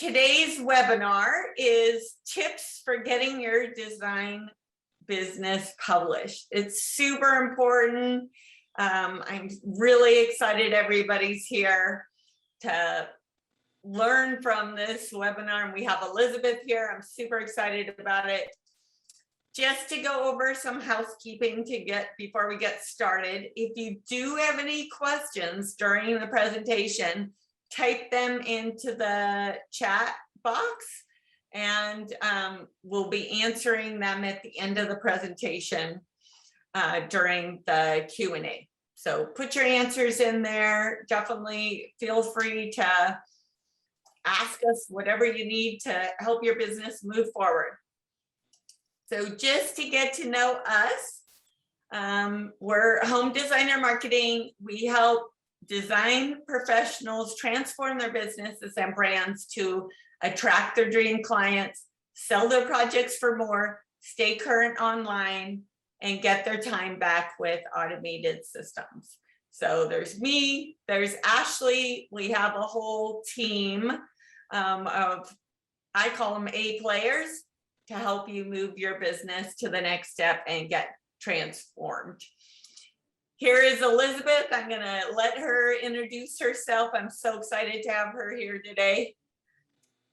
Today's webinar is tips for getting your design business published. It's super important. I'm really excited everybody's here to learn from this webinar. And we have Elizabeth here. I'm super excited about it. Just to go over some housekeeping before we get started. If you do have any questions during the presentation, type them into the chat box and we'll be answering them at the end of the presentation during the Q&A. So put your answers in there. Definitely feel free to ask us whatever you need to help your business move forward. So just to get to know us, we're Home Designer Marketing. We help design professionals transform their businesses and brands to attract their dream clients, sell their projects for more, stay current online, and get their time back with automated systems. So there's me, there's Ashley. We have a whole team of, I call them A players, to help you move your business to the next step and get transformed. Here is Elizabeth. I'm gonna let her introduce herself. I'm so excited to have her here today.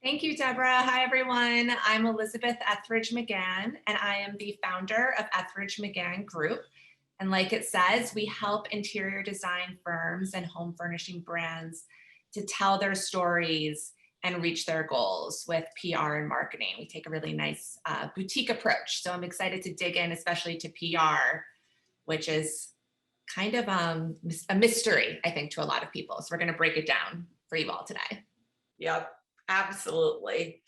Thank you, Deborah. Hi, everyone. I'm Elizabeth Ethridge McGann, and I am the founder of Ethridge McGann Group. And like it says, we help interior design firms and home furnishing brands to tell their stories and reach their goals with PR and marketing. We take a really nice boutique approach. So I'm excited to dig in, especially to PR, which is kind of a mystery, I think, to a lot of people. So we're going to break it down for you all today. Yep, absolutely.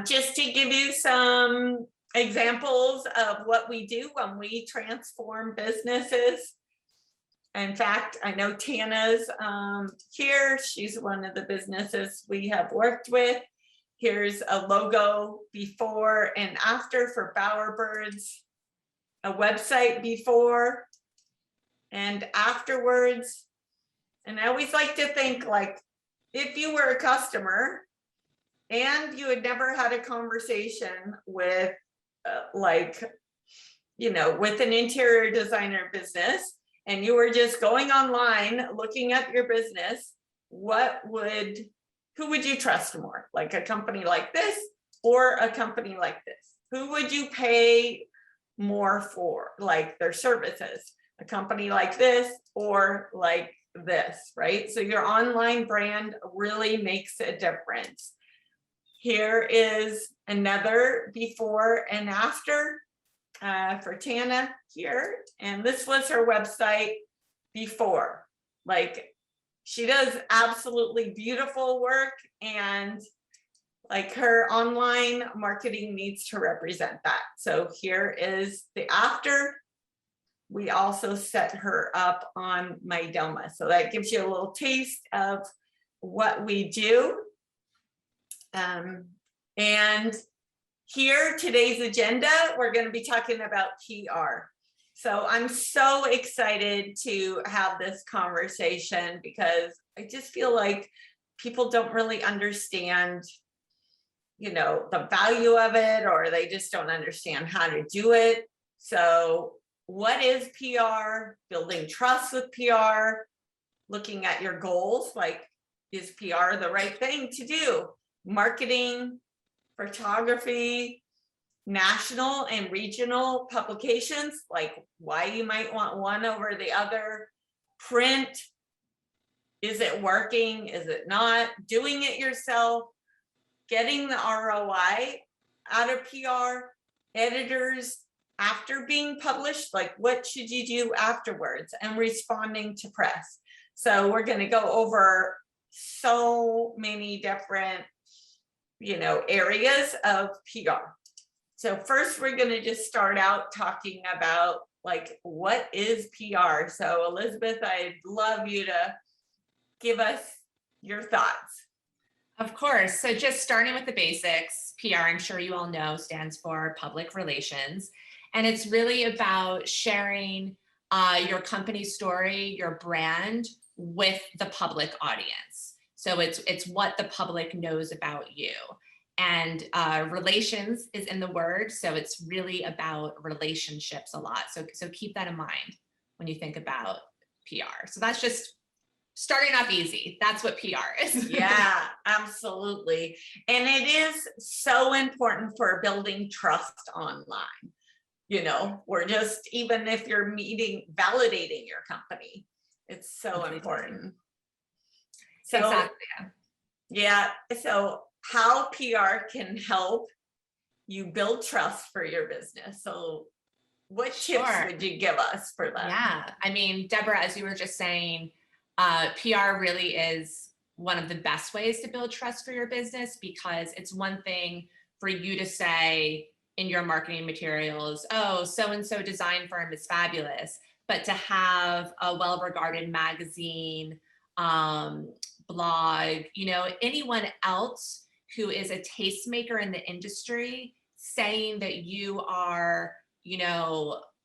Just to give you some examples of what we do when we transform businesses. In fact, I know Tana's here. She's one of the businesses we have worked with. Here's a logo before and after for Bowerbirds, a website before and afterwards. And I always like to think, like, if you were a customer and you had never had a conversation with with an interior designer business, and you were just going online looking up your business, who would you trust more? Like a company like this or a company like this? Who would you pay more for, like their services? A company like this or like this, right? So your online brand really makes a difference. Here is another before and after for Tana here. And this was her website before. Like, she does absolutely beautiful work, and like her online marketing needs to represent that. So here is the after. We also set her up on Mydoma. So that gives you a little taste of what we do. And here, today's agenda, we're going to be talking about PR. So I'm so excited to have this conversation because I just feel like people don't really understand, the value of it, or they just don't understand how to do it. So what is PR? Building trust with PR, looking at your goals, like, is PR the right thing to do? Marketing, photography, national and regional publications, like why you might want one over the other. Print, is it working? Is it not? Doing it yourself, getting the ROI out of PR. Editors, after being published, like what should you do afterwards? And responding to press. So we're going to go over so many different areas of PR. So first, we're going to just start out talking about, like, what is PR? So Elizabeth, I'd love you to give us your thoughts. Of course. So just starting with the basics, PR, I'm sure you all know, stands for public relations. And it's really about sharing your company story, your brand with the public audience. So it's what the public knows about you. And relations is in the word. So it's really about relationships a lot. So keep that in mind when you think about PR. So that's just starting off easy. That's what PR is. Yeah, absolutely. And it is so important for building trust online. We're just, even if you're validating your company, it's so important. So, Exactly. yeah. So how PR can help you build trust for your business. So what tips would you give us for that? Yeah. I mean, Debra, as you were just saying, PR really is one of the best ways to build trust for your business, because it's one thing for you to say in your marketing materials, oh, so-and-so design firm is fabulous, but to have a well-regarded magazine, blog, anyone else who is a tastemaker in the industry saying that you are,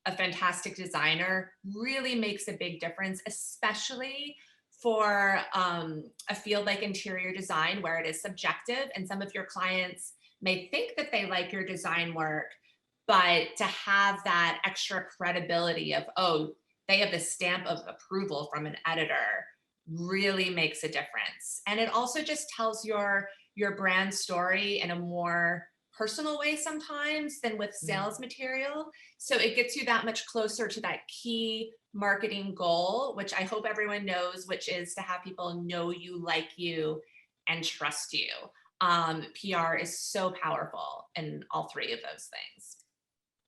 a fantastic designer really makes a big difference, especially for a field like interior design, where it is subjective and some of your clients may think that they like your design work, but to have that extra credibility of, oh, they have the stamp of approval from an editor really makes a difference. And it also just tells your brand story in a more personal way sometimes than with sales material. So it gets you that much closer to that key marketing goal, which I hope everyone knows, which is to have people know you, like you, and trust you. PR is so powerful in all three of those things.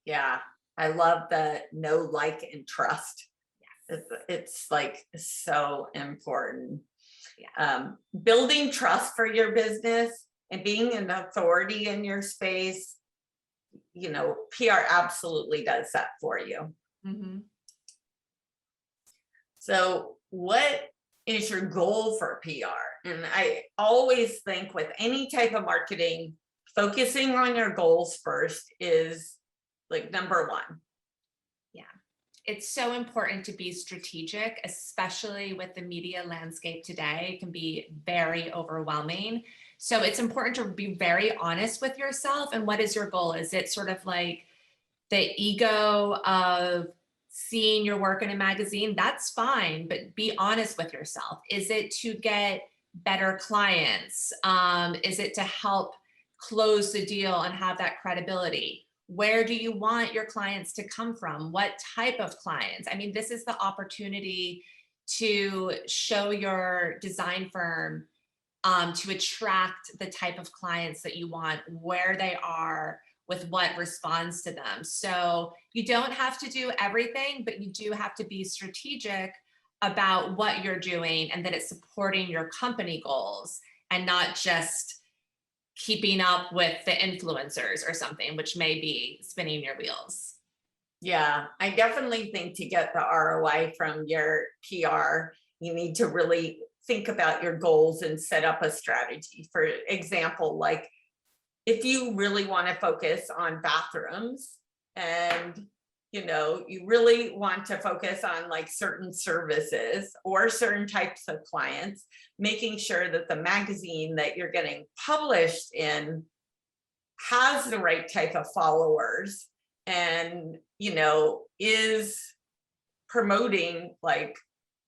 Yeah, I love the know, like, and trust. Yes. It's like so important. Yeah. Building trust for your business and being an authority in your space, PR absolutely does that for you. Mm-hmm. So what is your goal for PR? And I always think with any type of marketing, focusing on your goals first is like number one. Yeah. It's so important to be strategic, especially with the media landscape today. It can be very overwhelming. So it's important to be very honest with yourself. And what is your goal? Is it sort of like the ego of seeing your work in a magazine? That's fine, but be honest with yourself. Is it to get better clients? Is it to help close the deal and have that credibility? Where do you want your clients to come from? What type of clients? I mean, this is the opportunity to show your design firm, to attract the type of clients that you want, where they are, with what responds to them. So you don't have to do everything, but you do have to be strategic about what you're doing and that it's supporting your company goals and not just keeping up with the influencers or something, which may be spinning your wheels. Yeah, I definitely think to get the ROI from your PR, you need to really think about your goals and set up a strategy. For example, like if you really want to focus on bathrooms and you really want to focus on like certain services or certain types of clients, making sure that the magazine that you're getting published in has the right type of followers and, is promoting, like,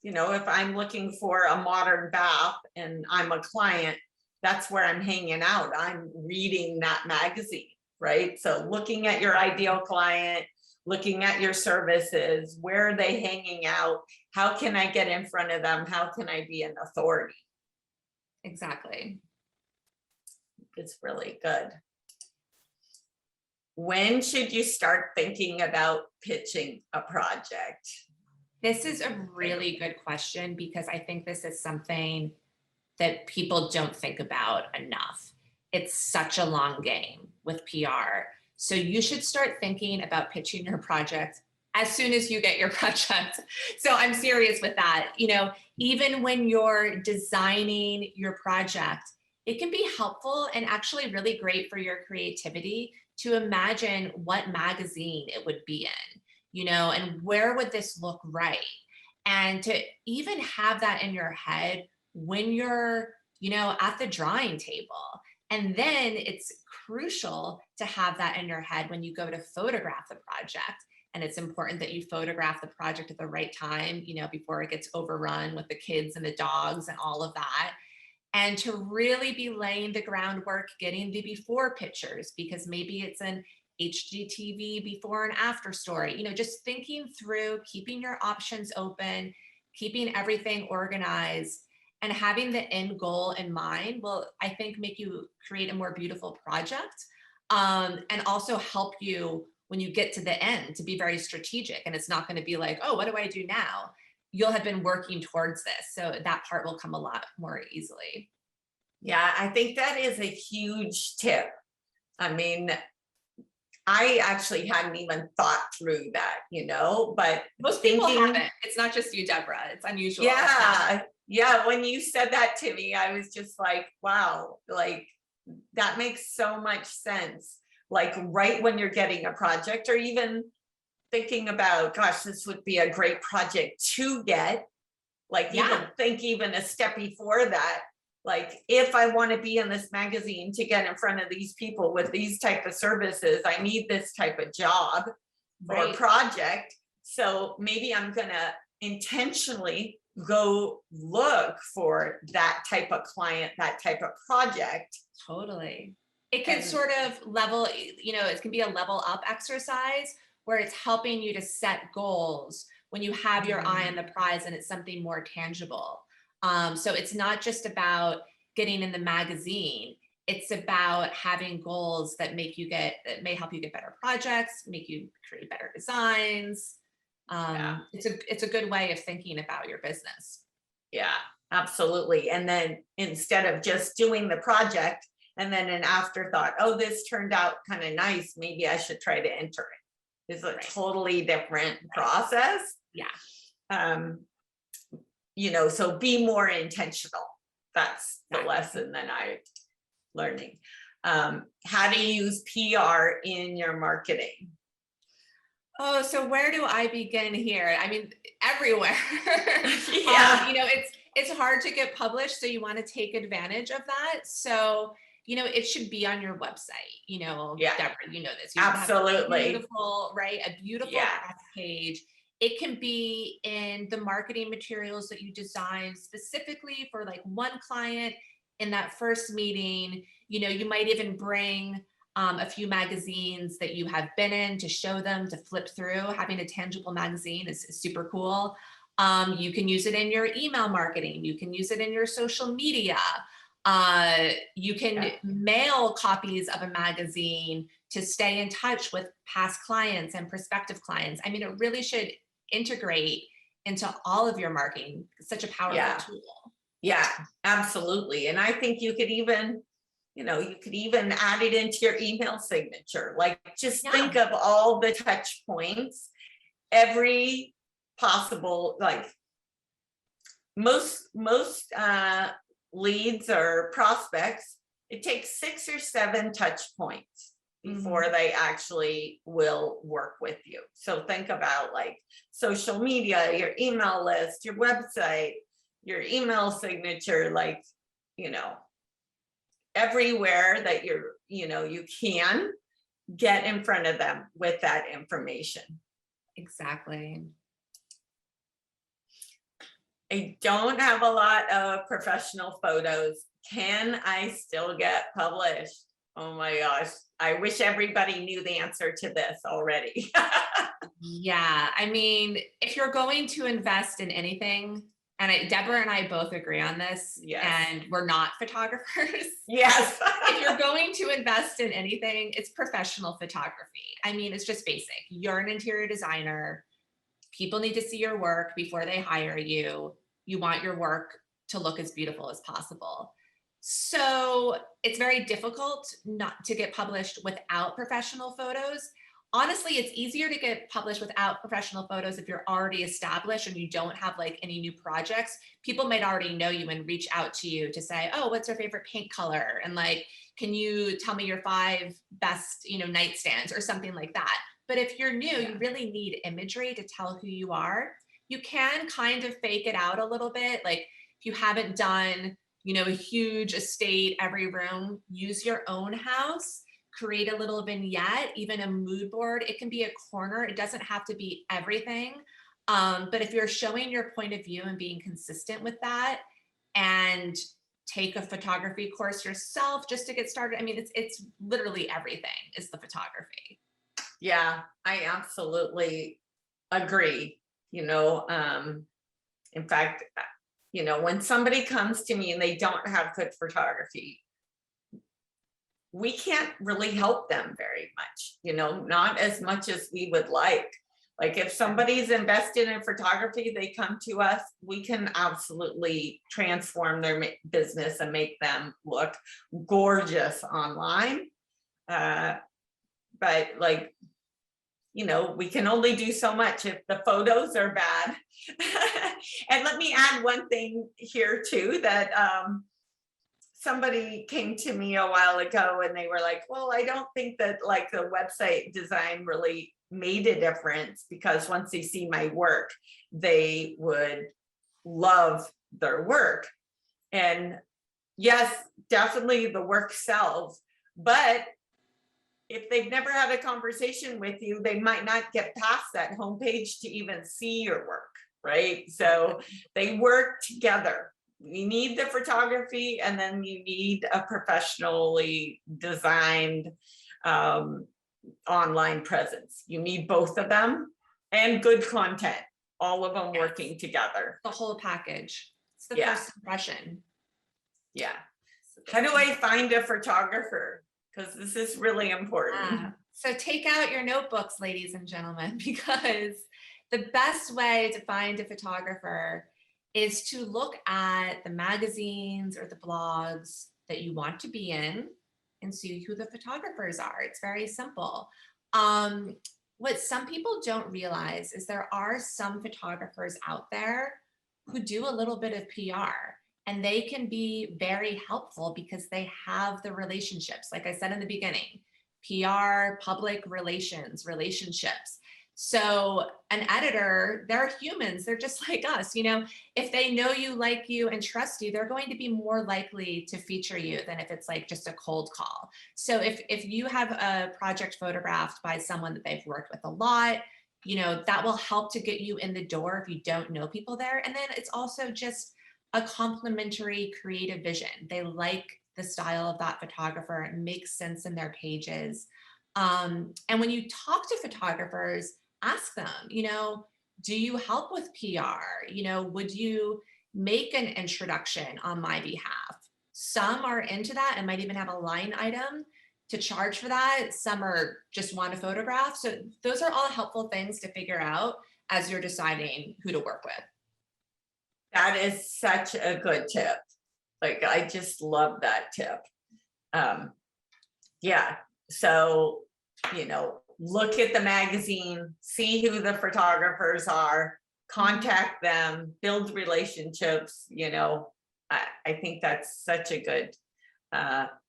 if I'm looking for a modern bath and I'm a client, that's where I'm hanging out. I'm reading that magazine, right? So looking at your ideal client, looking at your services, where are they hanging out? How can I get in front of them? How can I be an authority? Exactly. It's really good. When should you start thinking about pitching a project? This is a really good question, because I think this is something that people don't think about enough. It's such a long game with PR. So you should start thinking about pitching your project as soon as you get your project. So I'm serious with that. Even when you're designing your project, it can be helpful and actually really great for your creativity to imagine what magazine it would be in, and where would this look right? And to even have that in your head when you're at the drawing table. And then it's crucial to have that in your head when you go to photograph the project. And it's important that you photograph the project at the right time, before it gets overrun with the kids and the dogs and all of that. And to really be laying the groundwork, getting the before pictures, because maybe it's an HGTV before and after story, just thinking through, keeping your options open, keeping everything organized, and having the end goal in mind will, I think, make you create a more beautiful project, and also help you when you get to the end to be very strategic. And it's not going to be like, oh, what do I do now? You'll have been working towards this. So that part will come a lot more easily. Yeah, I think that is a huge tip. I mean, I actually hadn't even thought through that, but Most people haven't. It's not just you, Deborah. It's unusual. Yeah. Yeah. When you said that to me, I was just like, wow, like that makes so much sense. Like right when you're getting a project, or even thinking about, gosh, this would be a great project to get, like even a step before that. Like if I want to be in this magazine to get in front of these people with these type of services, I need this type of job or project. So maybe I'm gonna intentionally go look for that type of client, that type of project. Totally. It can sort of level, it can be a level up exercise where it's helping you to set goals when you have your eye on the prize and it's something more tangible. So it's not just about getting in the magazine. It's about having goals that may help you get better projects, make you create better designs. It's a good way of thinking about your business. Yeah, absolutely. And then instead of just doing the project and then an afterthought, oh, this turned out kind of nice, maybe I should try to enter it. It's a totally different process. Yeah. So be more intentional. That's the lesson that I'm learning. How to use PR in your marketing. Oh, so where do I begin here? I mean, everywhere. Yeah. It's hard to get published, so you want to take advantage of that. So, it should be on your website. Deborah, this. You Absolutely. have a beautiful press page. It can be in the marketing materials that you design specifically for like one client in that first meeting. You might even bring a few magazines that you have been in to show them, to flip through. Having a tangible magazine is super cool. You can use it in your email marketing. You can use it in your social media. You can mail copies of a magazine to stay in touch with past clients and prospective clients. I mean, it really should integrate into all of your marketing. It's such a powerful tool. Yeah, absolutely. And I think you could even add it into your email signature. Like just think of all the touch points, every possible, like most leads or prospects, it takes 6 or 7 touch points before they actually will work with you. So think about like social media, your email list, your website, your email signature, like, everywhere that you can get in front of them with that information. Exactly. I don't have a lot of professional photos. Can I still get published? Oh my gosh. I wish everybody knew the answer to this already. Yeah. I mean, if you're going to invest in anything, and Deborah and I both agree on this, and we're not photographers. Yes. If you're going to invest in anything, it's professional photography. I mean, it's just basic. You're an interior designer. People need to see your work before they hire you. You want your work to look as beautiful as possible. So it's very difficult not to get published without professional photos. Honestly, it's easier to get published without professional photos if you're already established and you don't have like any new projects. People might already know you and reach out to you to say, oh, what's your favorite paint color? And like, can you tell me your 5 best, nightstands or something like that? But if you're new, you really need imagery to tell who you are. You can kind of fake it out a little bit. Like if you haven't done, a huge estate, every room. Use your own house, create a little vignette, even a mood board. It can be a corner. It doesn't have to be everything. But if you're showing your point of view and being consistent with that, and take a photography course yourself just to get started. I mean, it's literally everything is the photography. Yeah, I absolutely agree. In fact, when somebody comes to me and they don't have good photography, we can't really help them very much, not as much as we would like. Like if somebody's invested in photography, they come to us, we can absolutely transform their business and make them look gorgeous online. But we can only do so much if the photos are bad. And let me add one thing here too, that somebody came to me a while ago and they were like, well, I don't think that like the website design really made a difference, because once they see my work, they would love their work. And yes, definitely the work sells, but if they've never had a conversation with you, they might not get past that homepage to even see your work, right? So they work together. You need the photography, and then you need a professionally designed online presence. You need both of them, and good content, all of them working together. The whole package. It's the first impression. Yeah. How do I find a photographer? Because this is really important. So take out your notebooks, ladies and gentlemen, because the best way to find a photographer is to look at the magazines or the blogs that you want to be in and see who the photographers are. It's very simple. What some people don't realize is there are some photographers out there who do a little bit of PR, and they can be very helpful because they have the relationships. Like I said in the beginning, PR, public relations, relationships. So an editor, they're humans. They're just like us. If they know you, like you, and trust you, they're going to be more likely to feature you than if it's like just a cold call. So if you have a project photographed by someone that they've worked with a lot, that will help to get you in the door if you don't know people there. And then it's also just a complementary creative vision. They like the style of that photographer. It makes sense in their pages. And when you talk to photographers, ask them, do you help with PR? Would you make an introduction on my behalf? Some are into that and might even have a line item to charge for that. Some are just want to photograph. So those are all helpful things to figure out as you're deciding who to work with. That is such a good tip. Like, I just love that tip. Yeah. So, look at the magazine, see who the photographers are, contact them, build relationships. I think that's such a good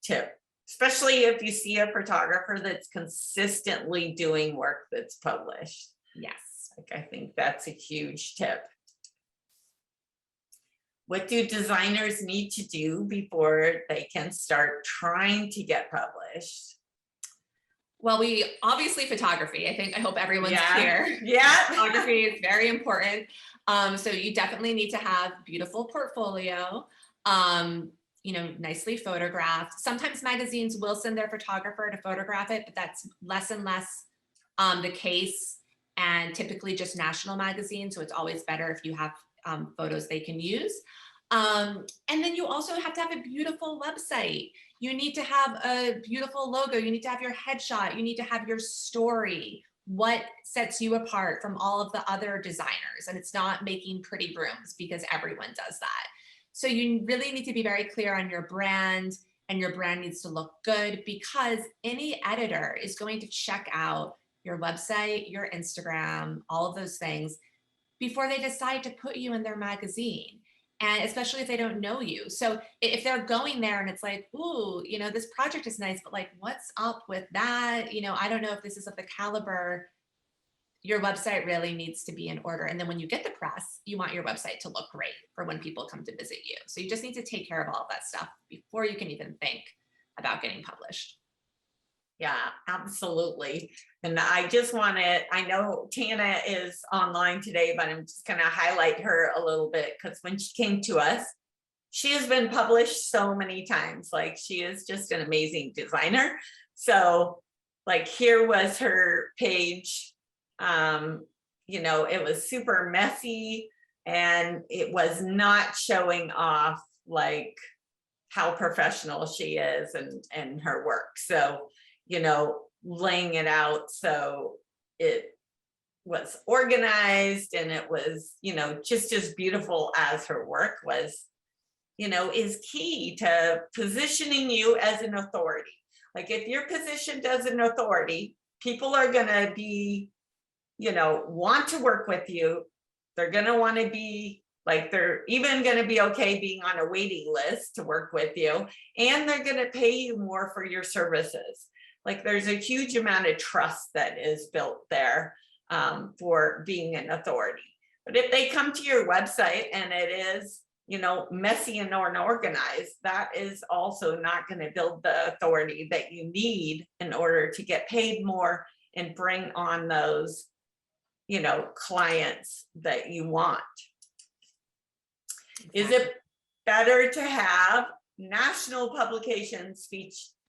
tip, especially if you see a photographer that's consistently doing work that's published. Yes. Like, I think that's a huge tip. What do designers need to do before they can start trying to get published? Well, obviously photography. I hope everyone's clear. Yeah. Photography is very important. So you definitely need to have beautiful portfolio, nicely photographed. Sometimes magazines will send their photographer to photograph it, but that's less and less the case, and typically just national magazines. So it's always better if you have photos they can use. And then you also have to have a beautiful website. You need to have a beautiful logo. You need to have your headshot. You need to have your story. What sets you apart from all of the other designers? And it's not making pretty rooms, because everyone does that. So you really need to be very clear on your brand, and your brand needs to look good, because any editor is going to check out your website, your Instagram, all of those things before they decide to put you in their magazine. And especially if they don't know you. So if they're going there and it's like, ooh, this project is nice, but like, what's up with that? I don't know if this is of the caliber, your website really needs to be in order. And then when you get the press, you want your website to look great for when people come to visit you. So you just need to take care of all of that stuff before you can even think about getting published. Yeah, absolutely. And I just wanted, I know Tana is online today, but I'm just going to highlight her a little bit because when she came to us, she has been published so many times. Like, she is just an amazing designer. So like, here was her page. You know, it was super messy and it was not showing off like how professional she is and her work. So, you know, laying it out so it was organized and it was, you know, just as beautiful as her work was, you know, is key to positioning you as an authority. Like, if you're positioned as an authority, people are going to be, you know, want to work with you. They're going to want to be like, they're even going to be okay being on a waiting list to work with you, and they're going to pay you more for your services. Like, there's a huge amount of trust that is built there for being an authority. But if they come to your website and it is, you know, messy and unorganized, that is also not going to build the authority that you need in order to get paid more and bring on those, you know, clients that you want. Is it better to have national publications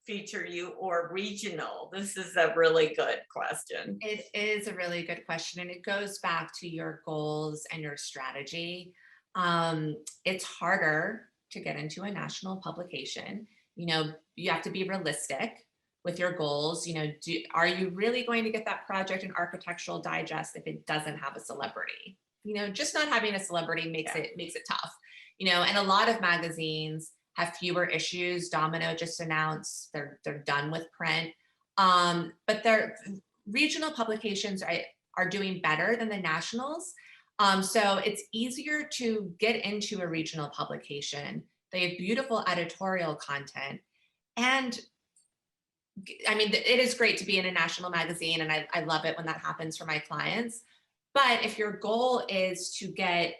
feature you or regional? This is a really good question. It is a really good question, and it goes back to your goals and your strategy. It's harder to get into a national publication. You know, you have to be realistic with your goals. You know, are you really going to get that project in Architectural Digest if it doesn't have a celebrity? You know, just not having a celebrity makes it tough. You know, and a lot of magazines have fewer issues. Domino just announced they're done with print, but their regional publications are doing better than the nationals. So it's easier to get into a regional publication. They have beautiful editorial content. And I mean, it is great to be in a national magazine, and I love it when that happens for my clients. But if your goal is to get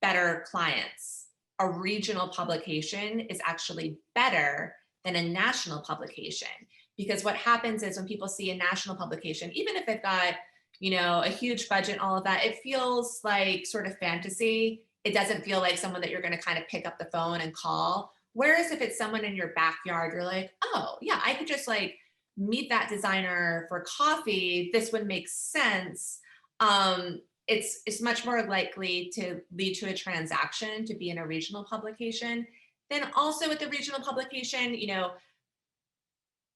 better clients, a regional publication is actually better than a national publication. Because what happens is when people see a national publication, even if they've got, you know, a huge budget and all of that, it feels like sort of fantasy. It doesn't feel like someone that you're going to kind of pick up the phone and call. Whereas if it's someone in your backyard, you're like, oh yeah, I could just like meet that designer for coffee. This would make sense. It's much more likely to lead to a transaction to be in a regional publication. Then also with the regional publication, you know,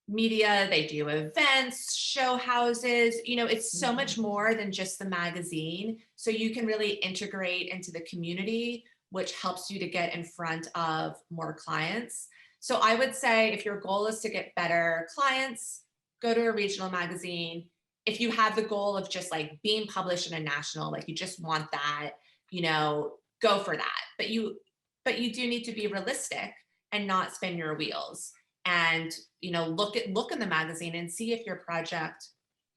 media, they do events, show houses, you know, it's so much more than just the magazine. So you can really integrate into the community, which helps you to get in front of more clients. So I would say if your goal is to get better clients, go to a regional magazine. If you have the goal of just like being published in a national, like you just want that, you know, go for that. But you do need to be realistic and not spin your wheels. And, you know, look in the magazine and see if your project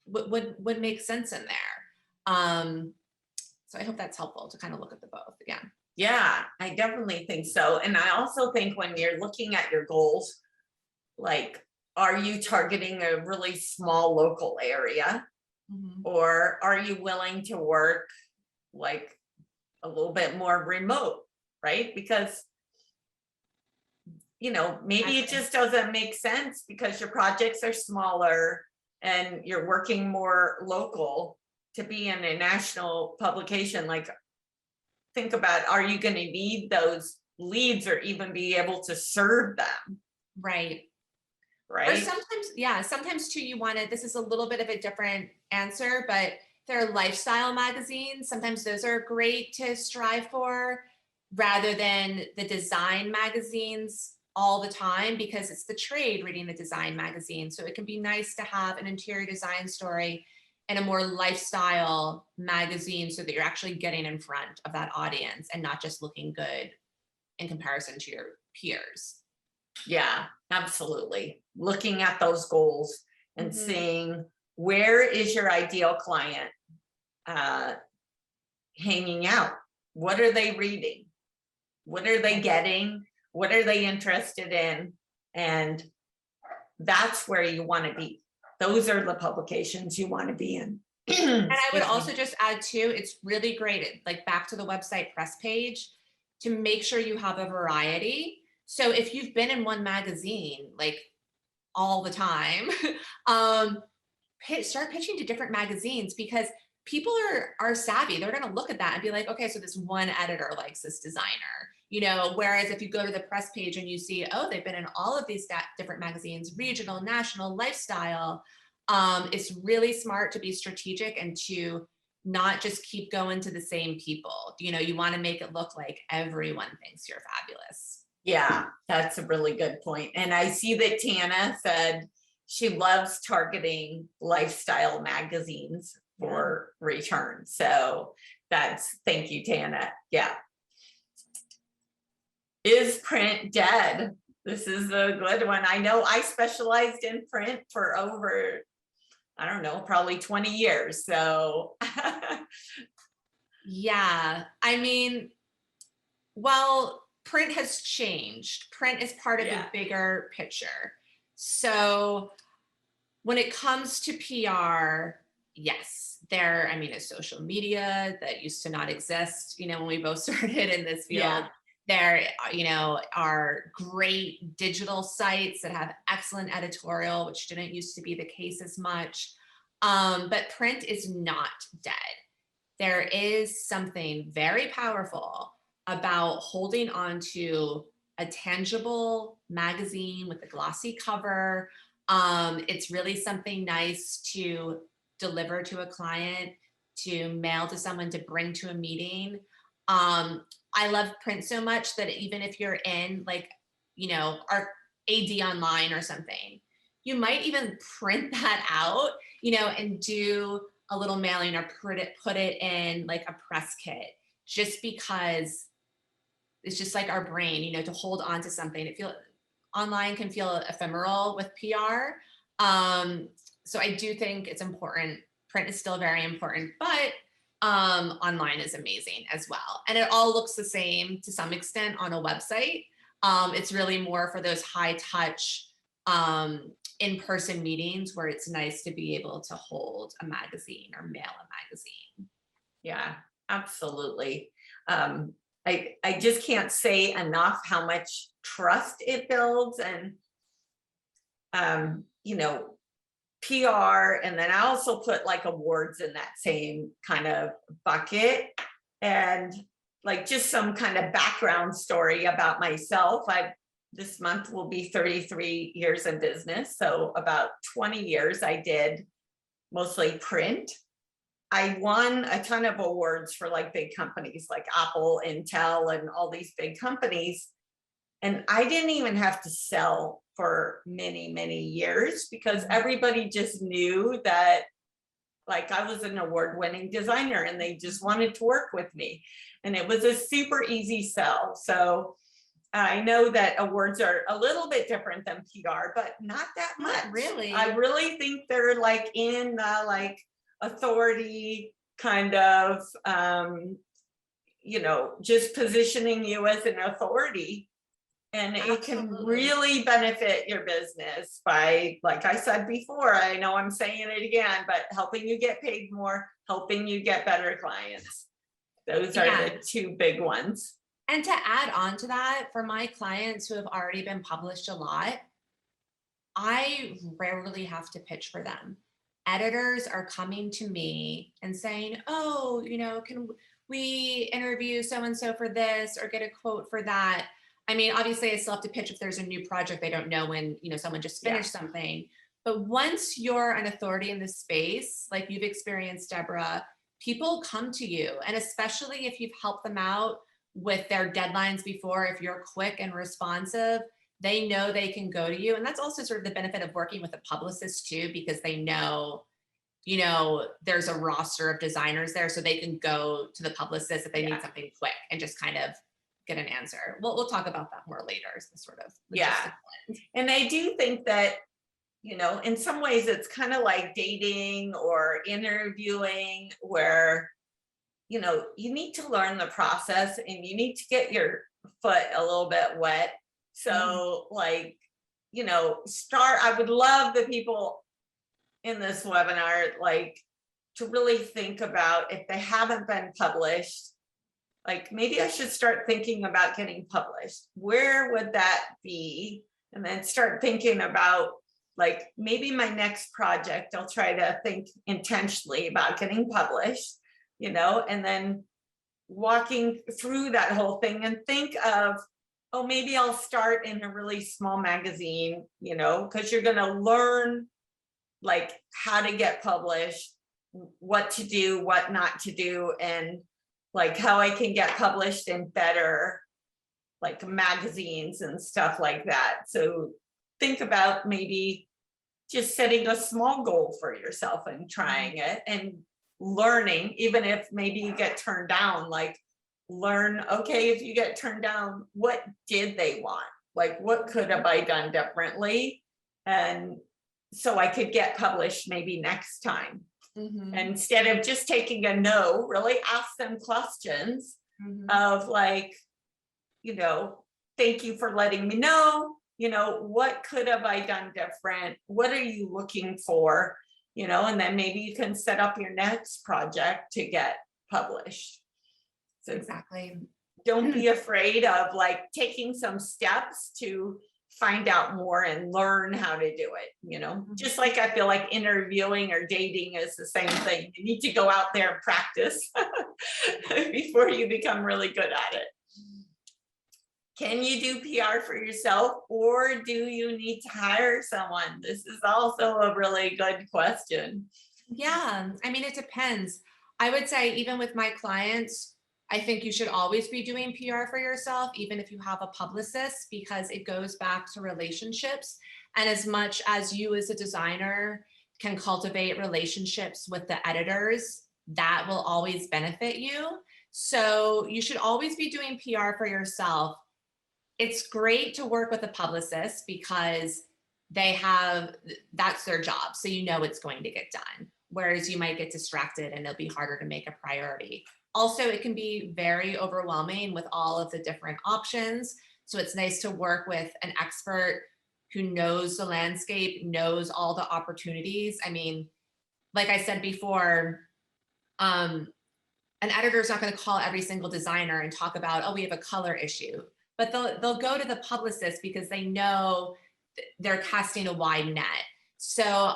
would make sense in there. So I hope that's helpful to kind of look at the both again. Yeah, I definitely think so. And I also think when you're looking at your goals, like, are you targeting a really small local area? Mm-hmm. Or are you willing to work like a little bit more remote, right? Because, you know, maybe it just doesn't make sense because your projects are smaller and you're working more local to be in a national publication. Like, think about, are you going to need those leads or even be able to serve them? Right. Right. Or sometimes, yeah, sometimes too, you want to, this is a little bit of a different answer, but there are lifestyle magazines. Sometimes those are great to strive for rather than the design magazines all the time, because it's the trade reading the design magazine. So it can be nice to have an interior design story and a more lifestyle magazine so that you're actually getting in front of that audience and not just looking good in comparison to your peers. Yeah, absolutely. Looking at those goals and seeing where is your ideal client hanging out? What are they reading? What are they getting? What are they interested in? And that's where you want to be. Those are the publications you want to be in. And I would also just add too, it's really great, like back to the website press page, to make sure you have a variety. So if you've been in one magazine, like all the time, start pitching to different magazines, because people are savvy. They're going to look at that and be like, okay, so this one editor likes this designer, you know, whereas if you go to the press page and you see, oh, they've been in all of these different magazines, regional, national, lifestyle, it's really smart to be strategic and to not just keep going to the same people. You know, you want to make it look like everyone thinks you're fabulous. Yeah, that's a really good point. And I see that Tana said she loves targeting lifestyle magazines for return. So thank you, Tana. Yeah. Is print dead? This is a good one. I know I specialized in print for over, I don't know, probably 20 years. So yeah, I mean, well, print has changed. Print is part of the bigger picture. So when it comes to PR, yes, I mean, it's social media that used to not exist, you know, when we both started in this field. There, you know, are great digital sites that have excellent editorial, which didn't used to be the case as much. But print is not dead. There is something very powerful about holding on to a tangible magazine with a glossy cover. It's really something nice to deliver to a client, to mail to someone, to bring to a meeting. I love print so much that even if you're in, like, you know, our AD online or something, you might even print that out, you know, and do a little mailing or put it in like a press kit, just because it's just like our brain, you know, to hold on to something. Online can feel ephemeral with PR. So I do think it's important. Print is still very important, but online is amazing as well. And it all looks the same to some extent on a website. It's really more for those high touch in-person meetings where it's nice to be able to hold a magazine or mail a magazine. Yeah, absolutely. I just can't say enough how much trust it builds, and you know, PR, and then I also put like awards in that same kind of bucket, and like just some kind of background story about myself. This month will be 33 years in business, so about 20 years I did mostly print. I won a ton of awards for like big companies like Apple, Intel, and all these big companies. And I didn't even have to sell for many, many years because everybody just knew that like I was an award-winning designer and they just wanted to work with me. And it was a super easy sell. So I know that awards are a little bit different than PR, but not that much. Really? I really think they're like in the like authority kind of, you know, just positioning you as an authority. And it can really benefit your business by, like I said before, I know I'm saying it again, but helping you get paid more, helping you get better clients. Those are the two big ones. And to add on to that, for my clients who have already been published a lot, I rarely have to pitch for them. Editors are coming to me and saying, oh, you know, can we interview so-and-so for this or get a quote for that? I mean, obviously I still have to pitch if there's a new project. They don't know when, you know, someone just finished something. But once you're an authority in this space, like you've experienced, Debra, people come to you. And especially if you've helped them out with their deadlines before, if you're quick and responsive, they know they can go to you. And that's also sort of the benefit of working with a publicist too, because they know, you know, there's a roster of designers there, so they can go to the publicist if they need something quick and just kind of get an answer. We'll talk about that more later, the sort of logistical end. And I do think that, you know, in some ways it's kind of like dating or interviewing where, you know, you need to learn the process and you need to get your foot a little bit wet. So like, you know, I would love the people in this webinar, like to really think about if they haven't been published, like maybe I should start thinking about getting published. Where would that be? And then start thinking about like maybe my next project, I'll try to think intentionally about getting published, you know, and then walking through that whole thing and think of, oh, maybe I'll start in a really small magazine, you know, because you're going to learn like how to get published, what to do, what not to do, and like how I can get published in better like magazines and stuff like that. So think about maybe just setting a small goal for yourself and trying it and learning, even if maybe you get turned down, like learn, okay, if you get turned down, what did they want? Like, what could have I done differently? And so I could get published maybe next time. Instead of just taking a no, really ask them questions of like, you know, thank you for letting me know, you know, what could have I done different? What are you looking for? You know, and then maybe you can set up your next project to get published. So Exactly. don't be afraid of like taking some steps to find out more and learn how to do it, you know, just like I feel like interviewing or dating is the same thing. You need to go out there and practice before you become really good at it. Can you do PR for yourself, or do you need to hire someone? This is also a really good question. Yeah, I mean, it depends. I would say even with my clients, I think you should always be doing PR for yourself, even if you have a publicist, because it goes back to relationships. And as much as you as a designer can cultivate relationships with the editors, that will always benefit you. So you should always be doing PR for yourself. It's great to work with a publicist because that's their job. So you know it's going to get done. Whereas you might get distracted and it'll be harder to make a priority. Also, it can be very overwhelming with all of the different options. So it's nice to work with an expert who knows the landscape, knows all the opportunities. I mean, like I said before, an editor is not going to call every single designer and talk about, oh, we have a color issue, but they'll go to the publicist because they know they're casting a wide net. So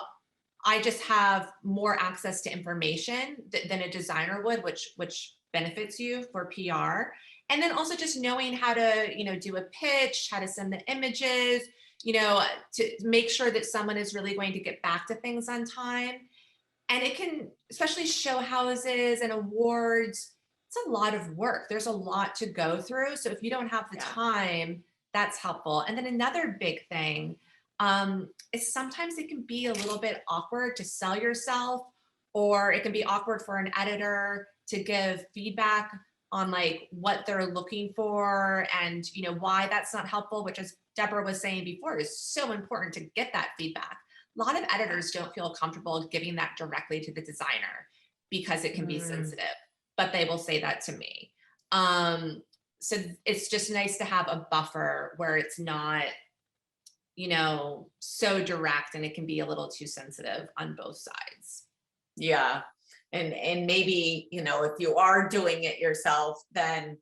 I just have more access to information than a designer would, which benefits you for PR. And then also just knowing how to, you know, do a pitch, how to send the images, you know, to make sure that someone is really going to get back to things on time. And it can, especially show houses and awards, it's a lot of work. There's a lot to go through. So if you don't have the time, that's helpful. And then another big thing, is sometimes it can be a little bit awkward to sell yourself, or it can be awkward for an editor to give feedback on like what they're looking for and, you know, why that's not helpful, which, as Debra was saying before, is so important to get that feedback. A lot of editors don't feel comfortable giving that directly to the designer because it can be sensitive, but they will say that to me. So it's just nice to have a buffer where it's not, you know, so direct, and it can be a little too sensitive on both sides. Yeah. And maybe, you know, if you are doing it yourself, then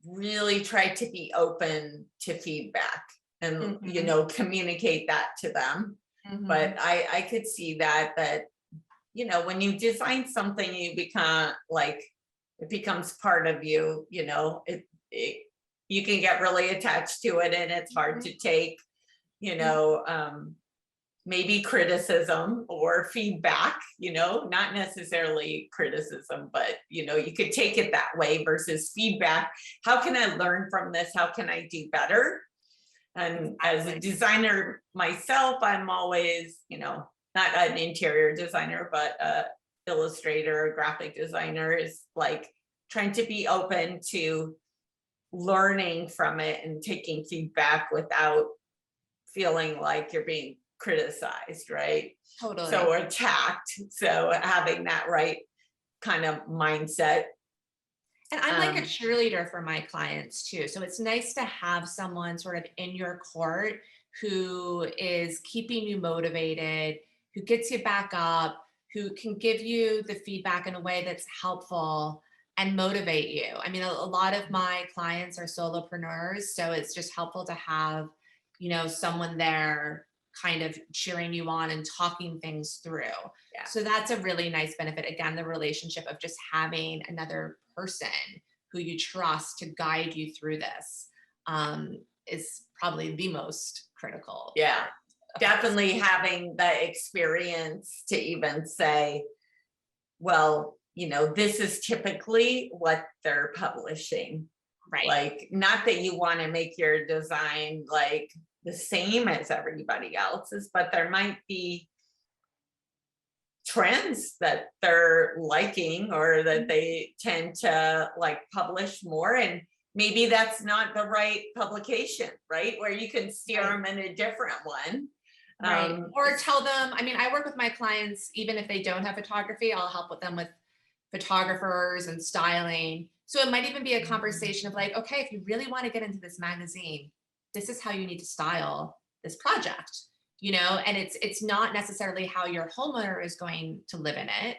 really try to be open to feedback and, you know, communicate that to them. But I could see that, you know, when you design something, you become like, it becomes part of you, you know, you can get really attached to it and it's hard to take, you know, maybe criticism or feedback, you know, not necessarily criticism, but, you know, you could take it that way versus feedback. How can I learn from this? How can I do better? And as a designer myself, I'm always, you know, not an interior designer, but illustrator, graphic designer, is like trying to be open to learning from it and taking feedback without feeling like you're being criticized, right? Totally. So attacked. So having that right kind of mindset. And I'm like a cheerleader for my clients too. So it's nice to have someone sort of in your court who is keeping you motivated, who gets you back up, who can give you the feedback in a way that's helpful and motivate you. I mean, a lot of my clients are solopreneurs, so it's just helpful to have, someone there kind of cheering you on and talking things through. Yeah. So that's a really nice benefit. Again, the relationship of just having another person who you trust to guide you through this is probably the most critical. Yeah, definitely having the experience to even say, well, this is typically what they're publishing. Right. Like, not that you want to make your design like the same as everybody else's, but there might be trends that they're liking or that they tend to like publish more, and maybe that's not the right publication, right? Where you can steer them in a different one. Right. Or tell them, I work with my clients, even if they don't have photography, I'll help with them with photographers and styling. So it might even be a conversation of like, okay, if you really want to get into this magazine, this is how you need to style this project, and it's not necessarily how your homeowner is going to live in it,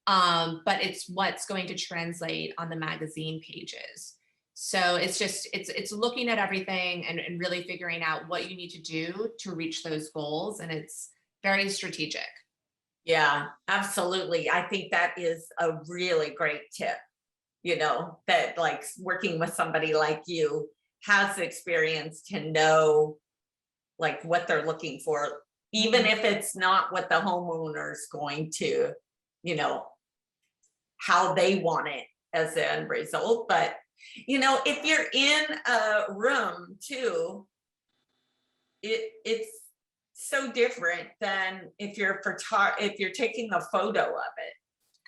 but it's what's going to translate on the magazine pages. So it's looking at everything and really figuring out what you need to do to reach those goals. And it's very strategic. Yeah, absolutely. I think that is a really great tip, that like working with somebody like you has experience to know like what they're looking for, even if it's not what the homeowner's going to, how they want it as the end result. But, if you're in a room too, it's so different than if you're taking a photo of it.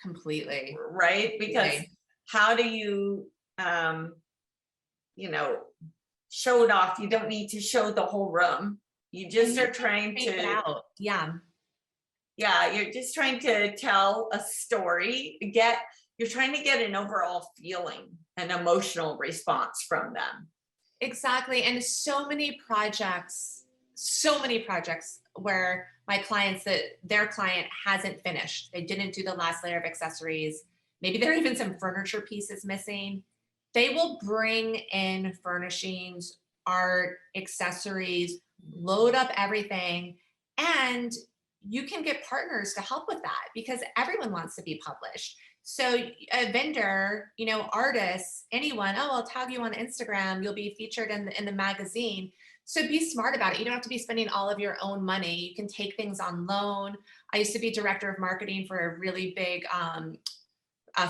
Completely. Right? Because how do you, show it off? You don't need to show the whole room. You just are trying to, you're just trying to tell a story, you're trying to get an overall feeling, an emotional response from them. Exactly. And so many projects where my clients, that their client hasn't finished. They didn't do the last layer of accessories. Maybe there are even some furniture pieces missing. They will bring in furnishings, art, accessories, load up everything. And you can get partners to help with that because everyone wants to be published. So a vendor, artists, anyone, I'll tag you on Instagram, you'll be featured in the magazine. So be smart about it. You don't have to be spending all of your own money. You can take things on loan. I used to be director of marketing for a really big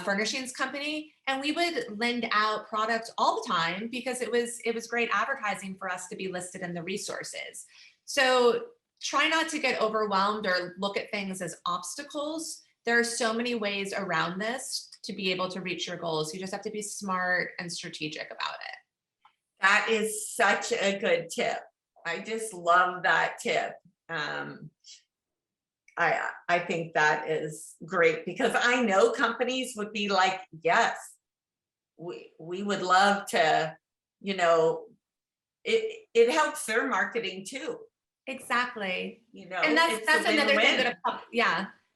furnishings company, and we would lend out products all the time because it was great advertising for us to be listed in the resources. So try not to get overwhelmed or look at things as obstacles. There are so many ways around this to be able to reach your goals. You just have to be smart and strategic about it. That is such a good tip. I just love that tip. I think that is great because I know companies would be like, yes, we would love to, it helps their marketing too. Exactly. And that's another thing that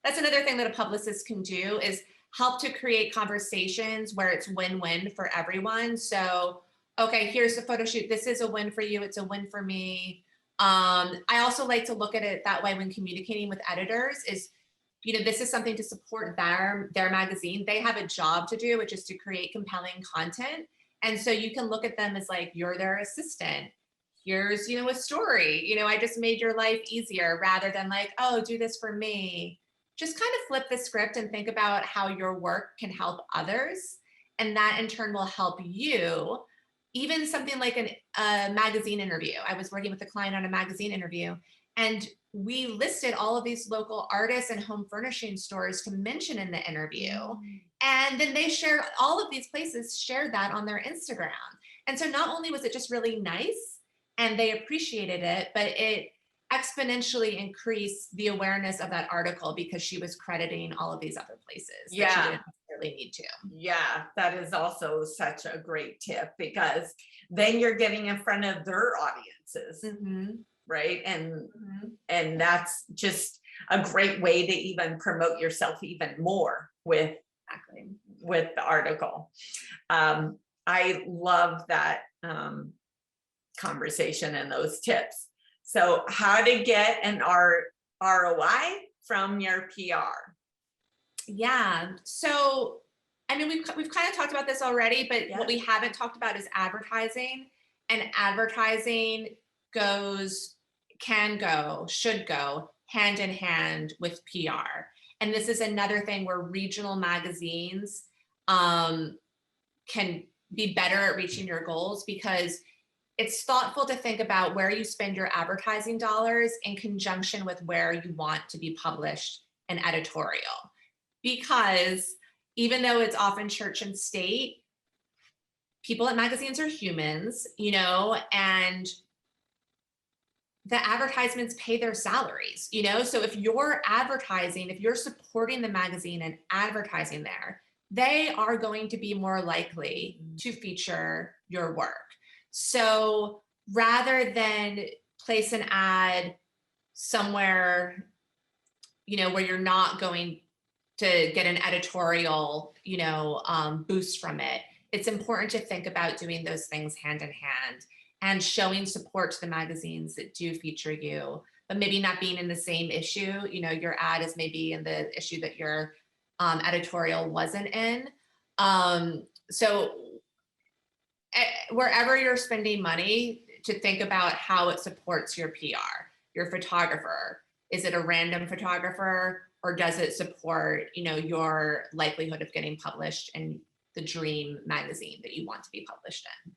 that's another thing that a publicist can do is help to create conversations where it's win-win for everyone. So, okay, here's the photo shoot. This is a win for you. It's a win for me. I also like to look at it that way when communicating with editors is, this is something to support their magazine. They have a job to do, which is to create compelling content. And so you can look at them as like, you're their assistant. Here's, a story, I just made your life easier rather than like, oh, do this for me. Just kind of flip the script and think about how your work can help others. And that in turn will help you. Even something like a magazine interview. I was working with a client on a magazine interview, and we listed all of these local artists and home furnishing stores to mention in the interview. And then they shared, all of these places shared that on their Instagram. And so not only was it just really nice and they appreciated it, but exponentially increase the awareness of that article because she was crediting all of these other places that she Yeah. didn't necessarily need to. Yeah, that is also such a great tip, because then you're getting in front of their audiences, right? And that's just a great way to even promote yourself even more with the article. I love that conversation and those tips. So how to get an ROI from your PR? Yeah. So, I mean, we've kind of talked about this already, but what we haven't talked about is advertising. And advertising should go hand in hand with PR. And this is another thing where regional magazines can be better at reaching your goals, because it's thoughtful to think about where you spend your advertising dollars in conjunction with where you want to be published an editorial. Because even though it's often church and state, people at magazines are humans, and the advertisements pay their salaries, so if you're advertising, if you're supporting the magazine and advertising there, they are going to be more likely to feature your work. So rather than place an ad somewhere, where you're not going to get an editorial, boost from it, it's important to think about doing those things hand in hand and showing support to the magazines that do feature you, but maybe not being in the same issue. Your ad is maybe in the issue that your editorial wasn't in. So wherever you're spending money, to think about how it supports your PR, your photographer. Is it a random photographer, or does it support, your likelihood of getting published in the dream magazine that you want to be published in?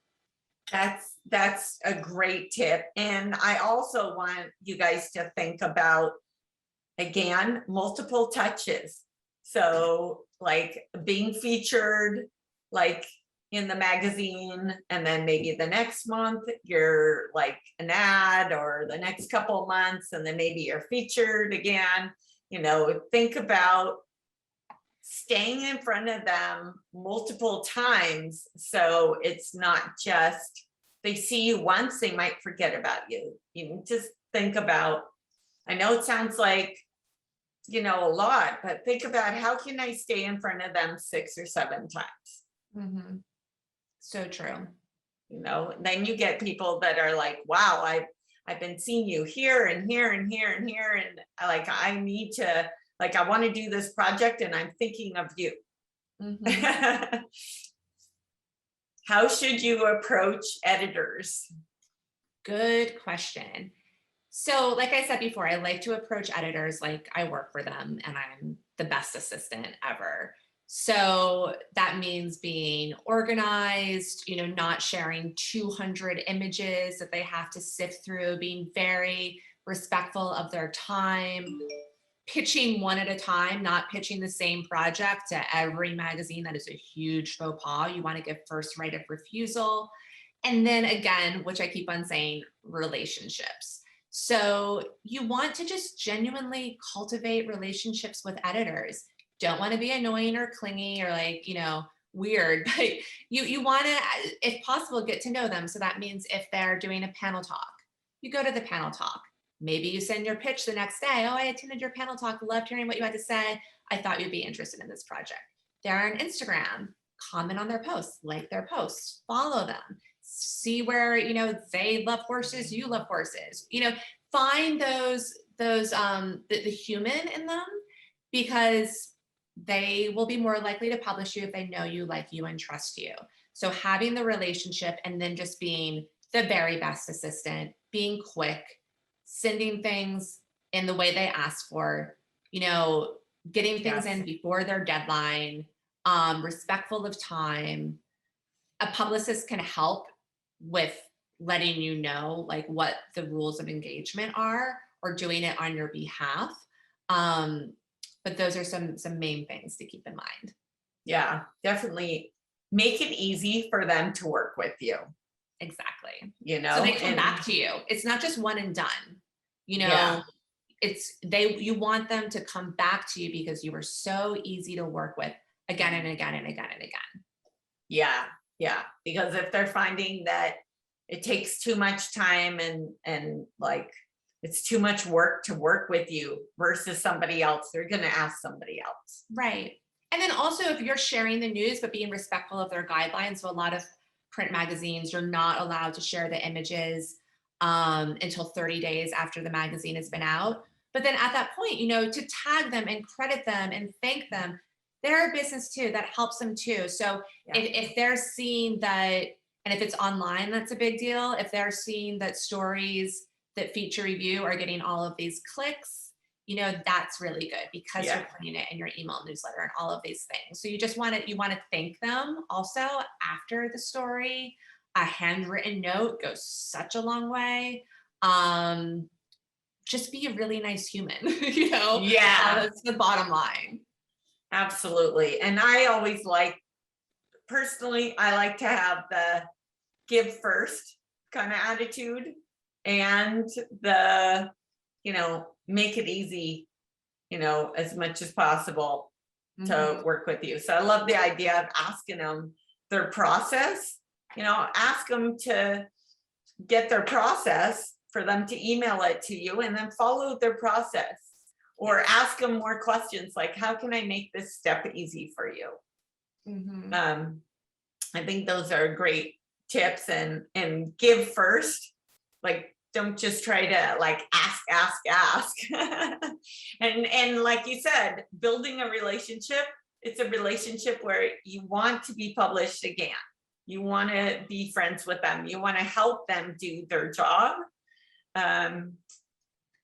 That's a great tip. And I also want you guys to think about, again, multiple touches. So like being featured, like in the magazine, and then maybe the next month you're like an ad, or the next couple of months, and then maybe you're featured again. Think about staying in front of them multiple times, so it's not just they see you once, they might forget about you. Just think about, I know it sounds like a lot, but think about, how can I stay in front of them 6 or 7 times? So true. Then you get people that are like, wow, I've been seeing you here and here and here and here, and like I need to, like, I want to do this project and I'm thinking of you. How should you approach editors? Good question. So like I said before, I like to approach editors like I work for them and I'm the best assistant ever. So that means being organized, not sharing 200 images that they have to sift through, being very respectful of their time, pitching one at a time, not pitching the same project to every magazine. That is a huge faux pas. You want to give first right of refusal. And then again, which I keep on saying, relationships. So you want to just genuinely cultivate relationships with editors. Don't want to be annoying or clingy or weird, but you want to, if possible, get to know them. So that means if they're doing a panel talk, you go to the panel talk. Maybe you send your pitch the next day. Oh, I attended your panel talk. Loved hearing what you had to say. I thought you'd be interested in this project. They're on Instagram. Comment on their posts, like their posts, follow them. See where, they love horses, you love horses. Find the human in them, because they will be more likely to publish you if they know you, like you, and trust you. So having the relationship, and then just being the very best assistant, being quick, sending things in the way they ask for, getting things in before their deadline, respectful of time. A publicist can help with letting you know like what the rules of engagement are, or doing it on your behalf. But those are some main things to keep in mind. Yeah, definitely make it easy for them to work with you. Exactly. So they come back to you. It's not just one and done. you know, you want them to come back to you because you were so easy to work with again and again and again and again. Yeah, yeah, because if they're finding that it takes too much time and like it's too much work to work with you versus somebody else, they're gonna ask somebody else. Right. And then also if you're sharing the news, but being respectful of their guidelines. So a lot of print magazines, you're not allowed to share the images until 30 days after the magazine has been out. But then at that point, you know, to tag them and credit them and thank them, they're a business too, that helps them too. So Yeah. if they're seeing that, and if it's online, that's a big deal. If they're seeing that stories that feature review are getting all of these clicks, you know, that's really good because Yeah. you're putting it in your email newsletter and all of these things. So you just you want to thank them also after the story. A handwritten note goes such a long way. Just be a really nice human, you know? Yeah, That's the bottom line. absolutely. And I always personally, I like to have the give first kind of attitude and the, you know, make it easy, you know, as much as possible to work with you. So I love the idea of asking them their process, you know, ask them to get their process for them to email it to you and then follow their process or ask them more questions like, how can I make this step easy for you? I think those are great tips and give first, like don't just try to like ask and like you said, building a relationship, it's a relationship where you want to be published again, you want to be friends with them, you want to help them do their job.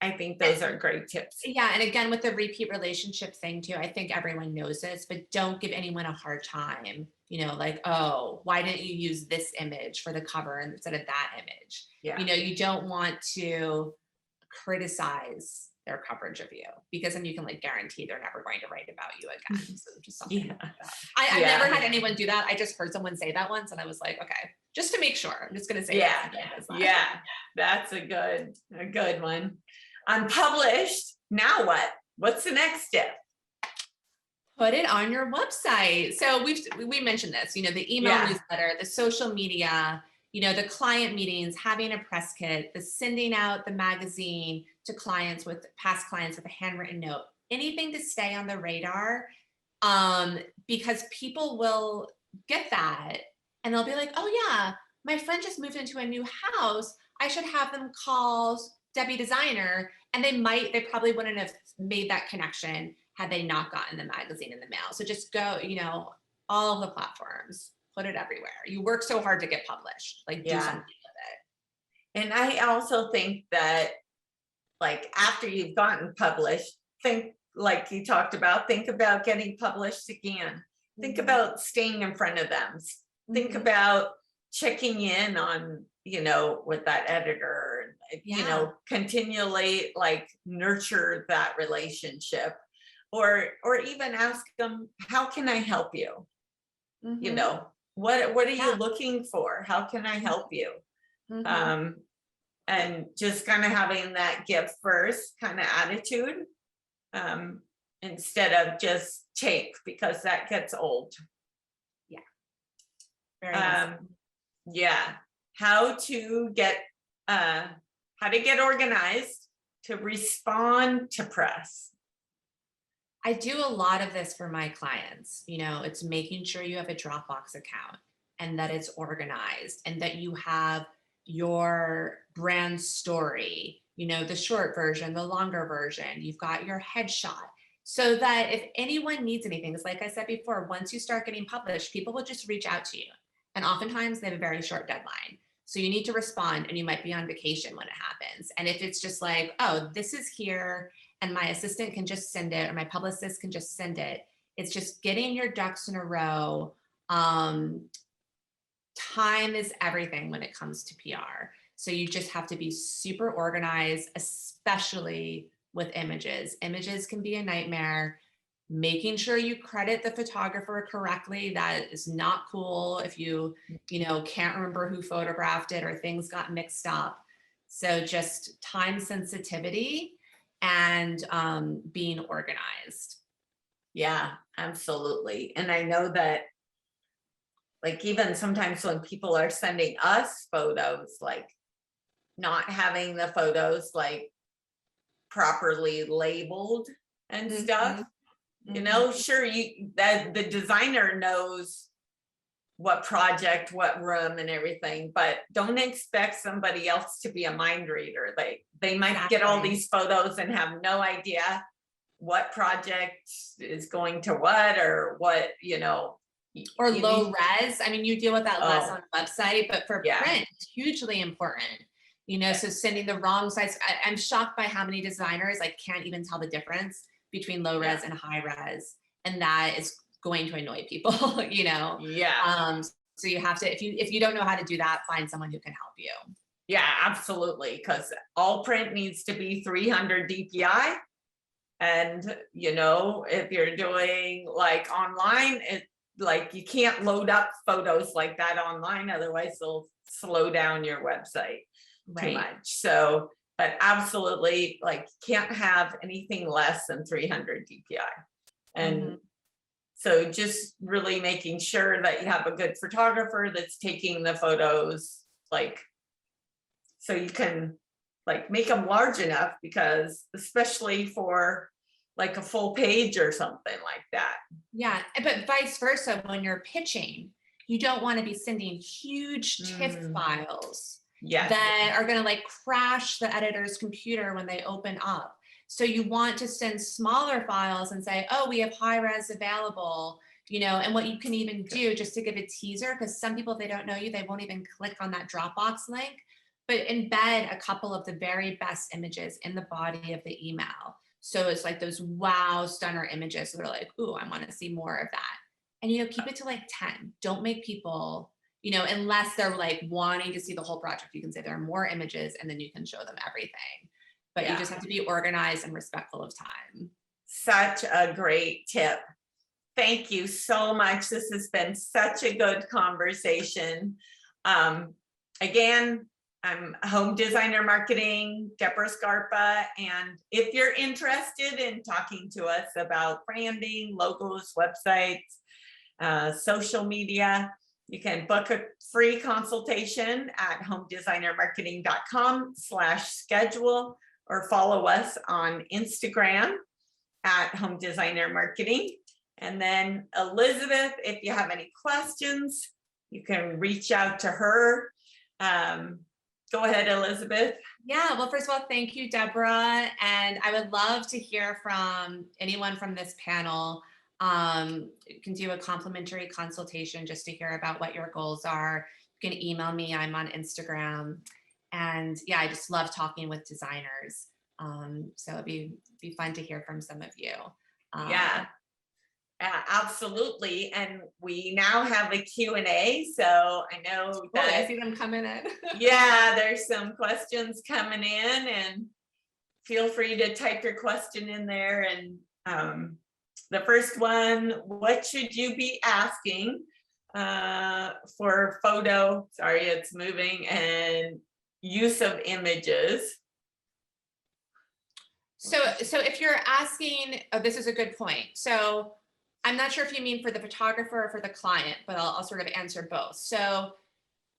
I think those are great tips. Yeah, and again with the repeat relationship thing too, I think everyone knows this, but don't give anyone a hard time, you know, like, oh, why didn't you use this image for the cover instead of that image? Yeah. You know, you don't want to criticize their coverage of you because then you can like guarantee they're never going to write about you again. So just something like that. I've never had anyone do that. I just heard someone say that once and I was like, okay, just to make sure, I'm just going to say that's a good one. Unpublished, now what? What's the next step? Put it on your website. So we mentioned this, you know, the email newsletter, the social media, you know, the client meetings, having a press kit, the sending out the magazine to clients with past clients with a handwritten note, anything to stay on the radar, because people will get that and they'll be like, oh yeah, my friend just moved into a new house. I should have them call Debbie Designer, and they probably wouldn't have made that connection had they not gotten the magazine in the mail. So just go, you know, all of the platforms, put it everywhere. You work so hard to get published, like do something with it. And I also think that like after you've gotten published, think like you talked about, think about getting published again. Think about staying in front of them. Think about checking in on, you know, with that editor, you know, continually like nurture that relationship or even ask them, how can I help you? You know, what are you looking for? How can I help you? And just kind of having that give first kind of attitude instead of just take, because that gets old. Yeah. Very nice. How to get organized to respond to press. I do a lot of this for my clients. You know, it's making sure you have a Dropbox account and that it's organized and that you have your brand story, you know, the short version, the longer version, you've got your headshot so that if anyone needs anything, it's like I said before, once you start getting published, people will just reach out to you. And oftentimes they have a very short deadline. So you need to respond and you might be on vacation when it happens. And if it's just like, oh, this is here and my assistant can just send it or my publicist can just send it, it's just getting your ducks in a row. Time is everything when it comes to PR. So you just have to be super organized, especially with images. Images can be a nightmare. Making sure you credit the photographer correctly. That is not cool if you know, can't remember who photographed it or things got mixed up. So just time sensitivity and being organized. Yeah, absolutely. And I know that, like, even sometimes when people are sending us photos, like not having the photos like properly labeled and stuff, you know, sure, that the designer knows what project, what room and everything, but don't expect somebody else to be a mind reader. They might get all these photos and have no idea what project is going to what, or what, you know. Or you low need- res. I mean, you deal with that less Oh. on the website, but for Yeah. print, it's hugely important. You know, so sending the wrong size. I'm shocked by how many designers like can't even tell the difference between low res and high res, and that is going to annoy people. You know. Yeah. So you have to, if you don't know how to do that, find someone who can help you. Yeah, absolutely. Because all print needs to be 300 DPI. And, you know, if you're doing like online, it like you can't load up photos like that online, otherwise they'll slow down your website too much. So, but absolutely, like, can't have anything less than 300 DPI. And so just really making sure that you have a good photographer that's taking the photos, like, so you can like make them large enough, because especially for like a full page or something like that. Yeah, but vice versa, when you're pitching, you don't want to be sending huge TIFF files that are going to like crash the editor's computer when they open up. So you want to send smaller files and say, oh, we have high res available, you know, and what you can even do just to give a teaser, because some people, if they don't know you, they won't even click on that Dropbox link, but embed a couple of the very best images in the body of the email. So it's like those wow stunner images. So they're like, ooh, I want to see more of that. And, you know, keep it to like 10. Don't make people, you know, unless they're like wanting to see the whole project, you can say there are more images and then you can show them everything. But you just have to be organized and respectful of time. Such a great tip. Thank you so much. This has been such a good conversation. Again, I'm Home Designer Marketing, Debra Scarpa, and if you're interested in talking to us about branding, logos, websites, social media, you can book a free consultation at homedesignermarketing.com/schedule, or follow us on Instagram at Home Designer Marketing. And then Elizabeth, if you have any questions, you can reach out to her. Go ahead, Elizabeth. Yeah, well, first of all, thank you, Debra. And I would love to hear from anyone from this panel. You can do a complimentary consultation just to hear about what your goals are. You can email me, I'm on Instagram. And yeah, I just love talking with designers. So it'd be fun to hear from some of you. Yeah. Absolutely. And we now have a Q&A. So I know that I see them coming in. Yeah, there's some questions coming in, and feel free to type your question in there. And the first one, what should you be asking for photo, sorry, it's moving, and use of images? So if you're asking, oh, this is a good point. So I'm not sure if you mean for the photographer or for the client, but I'll sort of answer both. So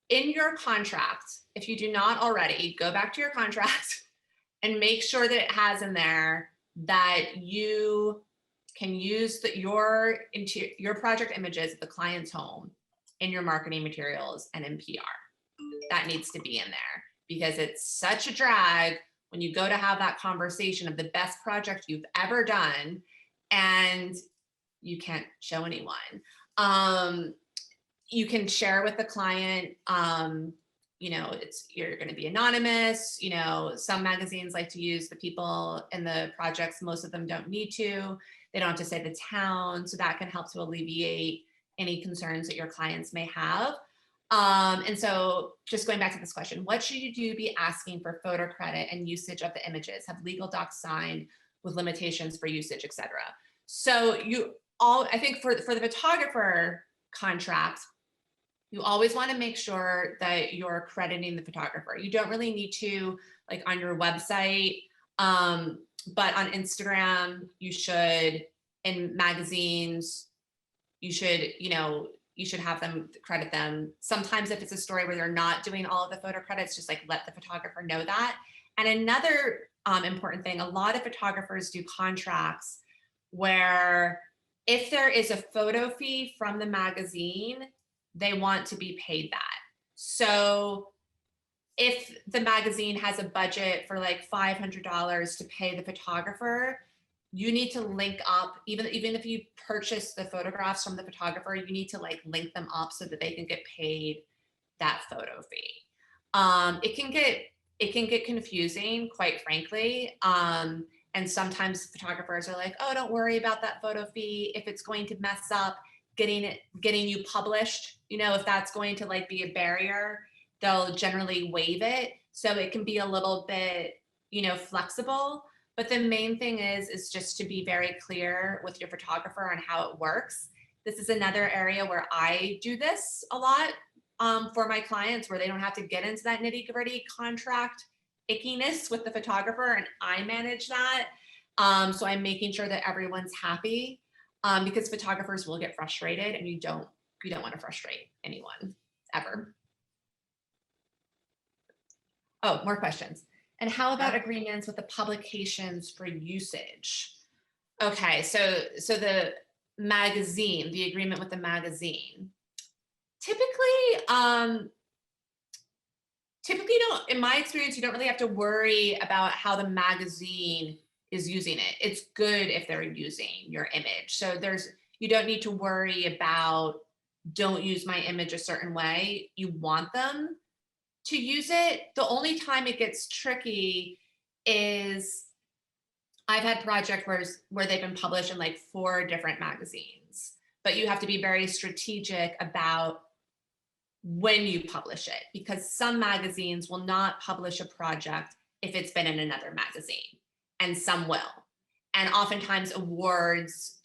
in your contract, if you do not already, go back to your contract and make sure that it has in there that you can use your project images at the client's home in your marketing materials and in PR. That needs to be in there, because it's such a drag when you go to have that conversation of the best project you've ever done and you can't show anyone. You can share with the client, you know, you're going to be anonymous. You know, some magazines like to use the people in the projects. Most of them don't need to. They don't have to say the town. So that can help to alleviate any concerns that your clients may have. And so just going back to this question, what should you be asking for photo credit and usage of the images? Have legal docs signed with limitations for usage, et cetera. So I think for the photographer contract, You always want to make sure that you're crediting the photographer. You don't really need to, like on your website, but on Instagram, you should, in magazines, you should, you should have them credit them. Sometimes if it's a story where they're not doing all of the photo credits, just like let the photographer know that. And another important thing, a lot of photographers do contracts where if there is a photo fee from the magazine, they want to be paid that. So if the magazine has a budget for like $500 to pay the photographer, you need to link up, even if you purchase the photographs from the photographer, you need to like link them up so that they can get paid that photo fee. It can get confusing, quite frankly. And sometimes photographers are like, oh, don't worry about that photo fee. If it's going to mess up getting you published, if that's going to like be a barrier, they'll generally waive it. So it can be a little bit, flexible. But the main thing is just to be very clear with your photographer on how it works. This is another area where I do this a lot for my clients, where they don't have to get into that nitty-gritty contract ickiness with the photographer, and I manage that. So I'm making sure that everyone's happy, because photographers will get frustrated, and you don't want to frustrate anyone ever. Oh, more questions. And how about agreements with the publications for usage? Okay, so the magazine, the agreement with the magazine. Typically, in my experience, you don't really have to worry about how the magazine is using it. It's good if they're using your image. So you don't need to worry about, don't use my image a certain way. You want them to use it. The only time it gets tricky is I've had projects where they've been published in like 4 different magazines, but you have to be very strategic about when you publish it, because some magazines will not publish a project if it's been in another magazine, and some will. And oftentimes awards,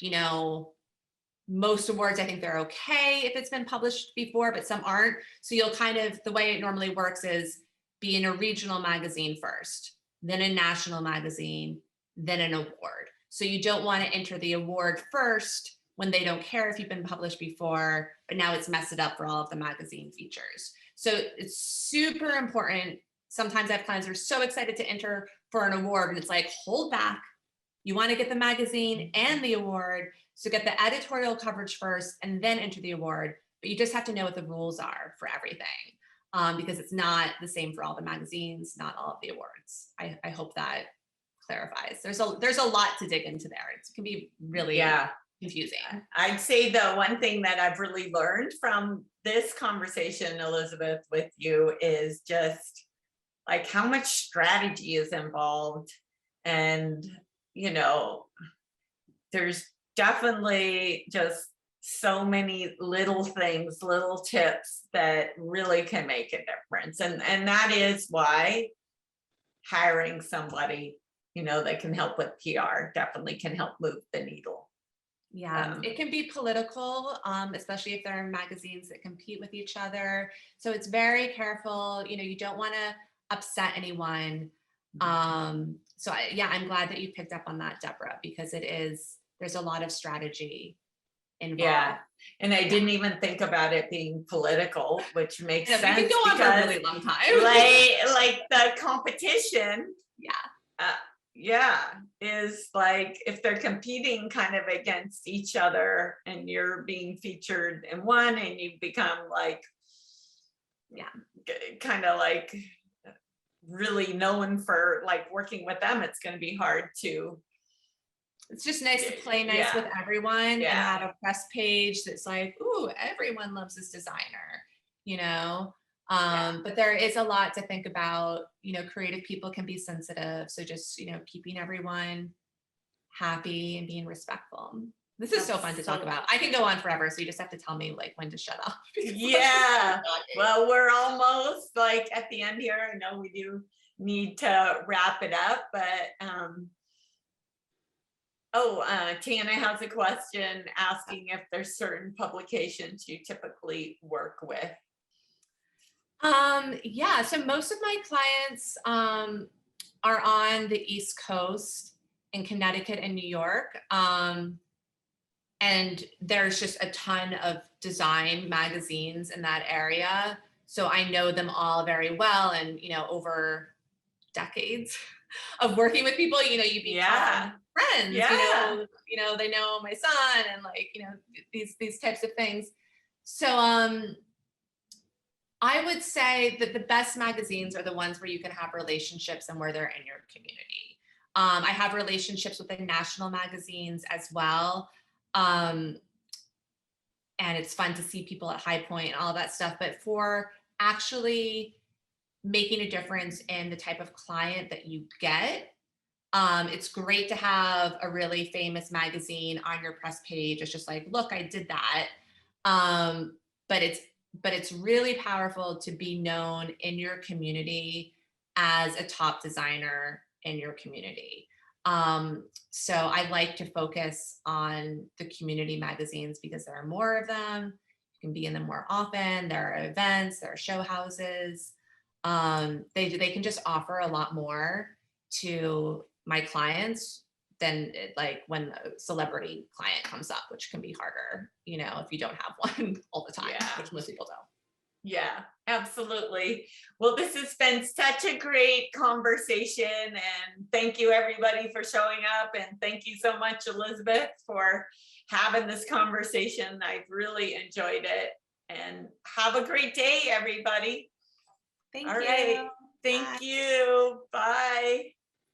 most awards, I think they're okay if it's been published before, but some aren't. So you'll the way it normally works is be in a regional magazine first, then a national magazine, then an award. So you don't want to enter the award first when they don't care if you've been published before, but now it's messed it up for all of the magazine features. So it's super important. Sometimes I have clients who are so excited to enter for an award, and it's like, hold back. You want to get the magazine and the award. So get the editorial coverage first and then enter the award. But you just have to know what the rules are for everything, because it's not the same for all the magazines, not all of the awards. I hope that clarifies. There's a lot to dig into there. It can be really confusing. I'd say the one thing that I've really learned from this conversation, Elizabeth, with you is just like how much strategy is involved. And, there's definitely just so many little things, little tips that really can make a difference. And that is why hiring somebody, that can help with PR definitely can help move the needle. Yeah, it can be political, especially if there are magazines that compete with each other. So it's very careful. You don't want to upset anyone. So I'm glad that you picked up on that, Debra, because there's a lot of strategy involved. Yeah, and I didn't even think about it being political, which makes sense. We can go on for a really long time. like the competition. Is like if they're competing kind of against each other, and you're being featured in one, and you become like, kind of like really known for like working with them, it's going to be hard to. It's just nice to play nice with everyone and have a press page that's like, ooh, everyone loves this designer, but there is a lot to think about. Creative people can be sensitive. So just, keeping everyone happy and being respectful. This is so fun to talk about. I can go on forever. So you just have to tell me like when to shut up. Yeah. Well, we're almost like at the end here. I know we do need to wrap it up, but Oh, Tana has a question asking if there's certain publications you typically work with. Yeah, so most of my clients are on the East Coast in Connecticut and New York. And there's just a ton of design magazines in that area. So I know them all very well. And, over decades of working with people, you Yeah. become friends, Yeah. they know my son and these types of things. So, I would say that the best magazines are the ones where you can have relationships and where they're in your community. I have relationships with the national magazines as well. Um, and it's fun to see people at High Point and all that stuff. But for actually making a difference in the type of client that you get, it's great to have a really famous magazine on your press page. It's just like, look, I did that. But it's really powerful to be known in your community as a top designer in your community. So I like to focus on the community magazines because there are more of them. You can be in them more often. There are events, there are show houses. They can just offer a lot more to my clients than like when a celebrity client comes up, which can be harder, if you don't have one all the time, Yeah. which most people don't. Yeah, absolutely. Well, this has been such a great conversation, and thank you everybody for showing up, and thank you so much, Elizabeth, for having this conversation. I've really enjoyed it, and have a great day, everybody. Thank All you. right. Thank Bye. you. Bye.